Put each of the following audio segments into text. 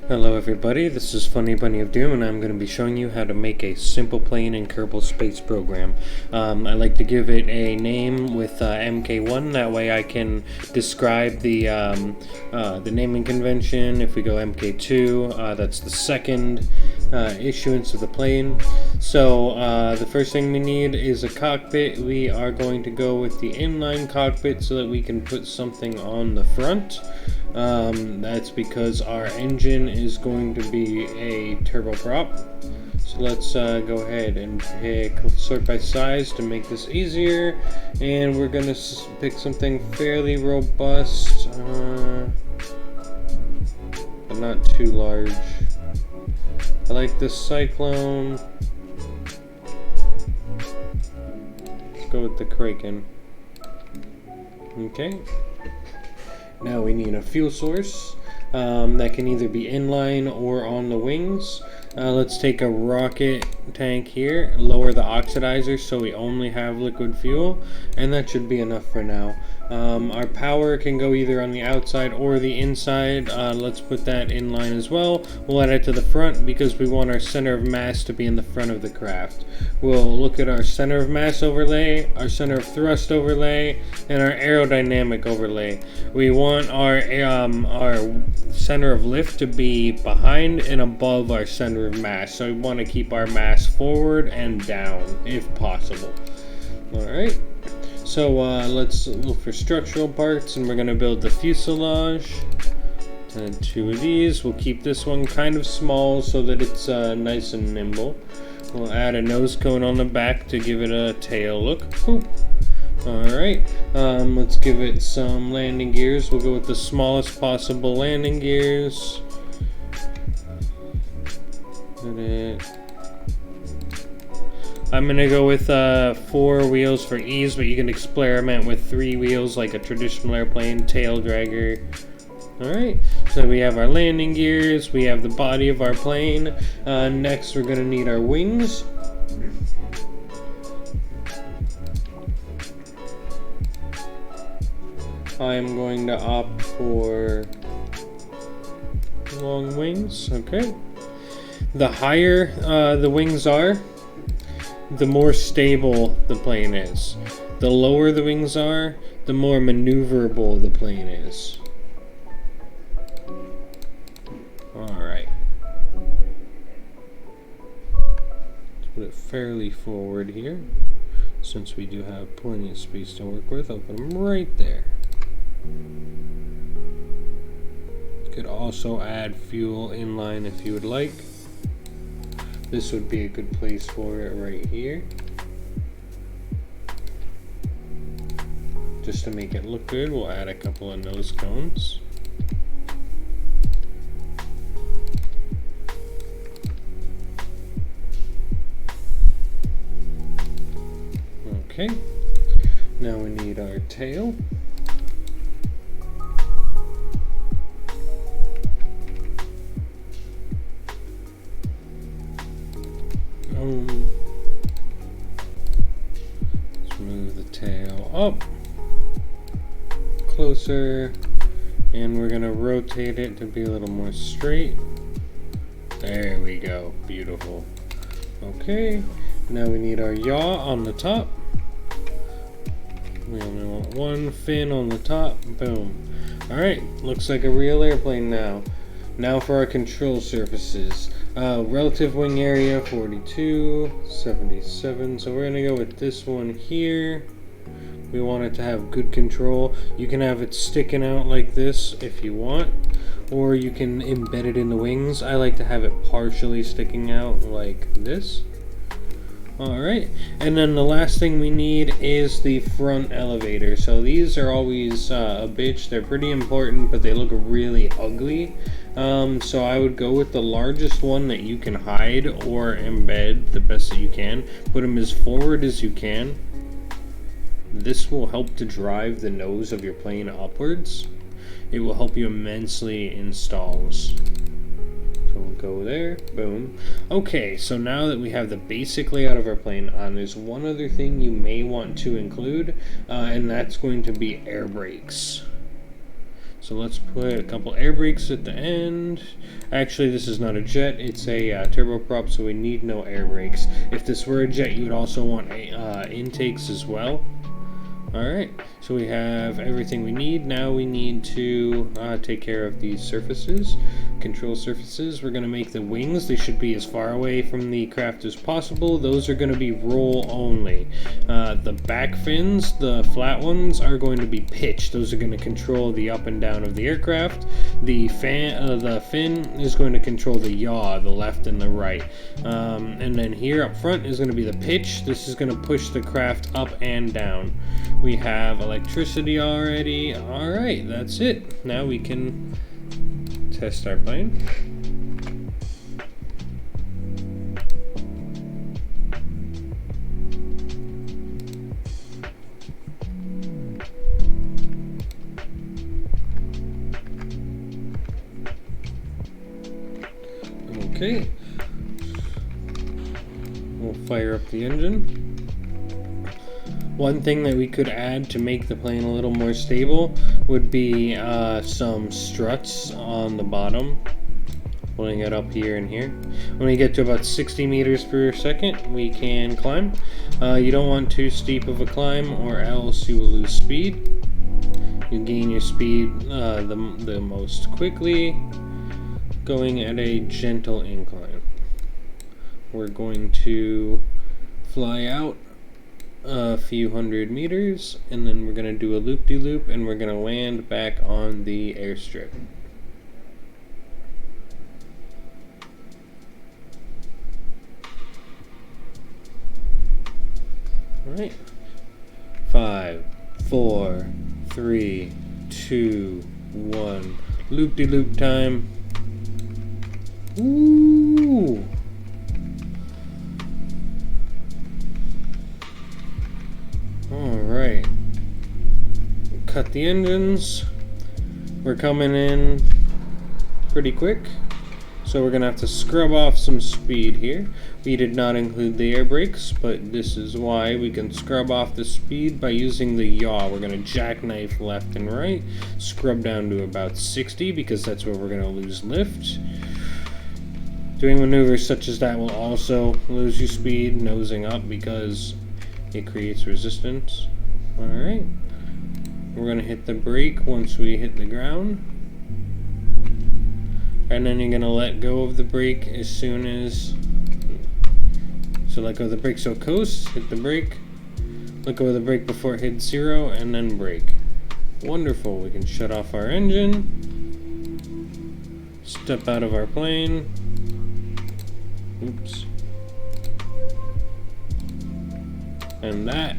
Hello everybody, this is Funny Bunny of Doom and I'm going to be showing you how to make a simple plane in Kerbal Space Program. I like to give it a name with MK1, that way I can describe the naming convention. If we go MK2, that's the second issuance of the plane. So the first thing we need is a cockpit. We are going to go with the inline cockpit so that we can put something on the front. That's because our engine is going to be a turboprop. So let's go ahead and sort by size to make this easier. And we're going to pick something fairly robust, but not too large. I like this Cyclone. Let's go with the Kraken. Okay. Now we need a fuel source that can either be inline or on the wings. Let's take a rocket tank here, lower the oxidizer so we only have liquid fuel, and that should be enough for now. Our power can go either on the outside or the inside. Let's put that in line as well. We'll add it to the front because we want our center of mass to be in the front of the craft. We'll look at our center of mass overlay, our center of thrust overlay, and our aerodynamic overlay. We want our center of lift to be behind and above our center of mass. So we want to keep our mass forward and down if possible. Alright. So let's look for structural parts, and we're going to build the fuselage. And two of these. We'll keep this one kind of small so that it's nice and nimble. We'll add a nose cone on the back to give it a tail look. Alright, let's give it some landing gears. We'll go with the smallest possible landing gears. I'm going to go with 4 wheels for ease, but you can experiment with 3 wheels like a traditional airplane, tail dragger. Alright, so we have our landing gears, we have the body of our plane. Next we're going to need our wings. I'm going to opt for long wings. Okay. The higher the wings are, the more stable the plane is. The lower the wings are, the more maneuverable the plane is. Alright. Let's put it fairly forward here. Since we do have plenty of space to work with, I'll put them right there. You could also add fuel inline if you would like. This would be a good place for it right here. Just to make it look good, we'll add a couple of nose cones. Okay, now we need our tail. Let's move the tail up closer, and we're gonna rotate it to be a little more straight. There we go, beautiful. Okay, now we need our yaw on the top. We only want one fin on the top. Boom. Alright, looks like a real airplane now. Now for our control surfaces. Relative wing area 42, 77. So we're going to go with this one here. We want it to have good control. You can have it sticking out like this if you want, or you can embed it in the wings. I like to have it partially sticking out like this. Alright, and then the last thing we need is the front elevator. So these are always a bitch. They're pretty important, but they look really ugly. So I would go with the largest one that you can hide or embed the best that you can. Put them as forward as you can. This will help to drive the nose of your plane upwards. It will help you immensely in stalls. So we'll go there, boom. Okay, so now that we have the basic layout of our plane, there's one other thing you may want to include, and that's going to be air brakes. So let's put a couple air brakes at the end. Actually, this is not a jet, it's a turboprop, so we need no air brakes. If this were a jet, you would also want intakes as well. Alright, so we have everything we need. Now we need to take care of these surfaces, control surfaces. We're going to make the wings. They should be as far away from the craft as possible. Those are going to be roll only. The back fins, the flat ones, are going to be pitch. Those are going to control the up and down of the aircraft. The fin is going to control the yaw, the left and the right. And then here up front is going to be the pitch. This is going to push the craft up and down. We have electricity already. Alright, that's it. Now we can test our plane. Okay. We'll fire up the engine. One thing that we could add to make the plane a little more stable would be some struts on the bottom, pulling it up here and here. When we get to about 60 meters per second, we can climb. You don't want too steep of a climb, or else you will lose speed. You gain your speed the most quickly going at a gentle incline. We're going to fly out a few hundred meters, and then we're going to do a loop-de-loop, and we're going to land back on the airstrip. Alright. 5, 4, 3, 2, 1. Loop-de-loop time. Ooh! Alright, cut the engines. We're coming in pretty quick, so we're gonna have to scrub off some speed here. We did not include the air brakes, but this is why. We can scrub off the speed by using the yaw. We're gonna jackknife left and right, scrub down to about 60 because that's where we're gonna lose lift. Doing maneuvers such as that will also lose you speed, nosing up, because it creates resistance. Alright. We're going to hit the brake once we hit the ground. And then you're going to let go of the brake as soon as... So let go of the brake, so coast, hit the brake. Let go of the brake before it hits 0, and then brake. Wonderful. We can shut off our engine. Step out of our plane. Oops. And that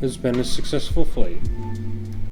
has been a successful flight.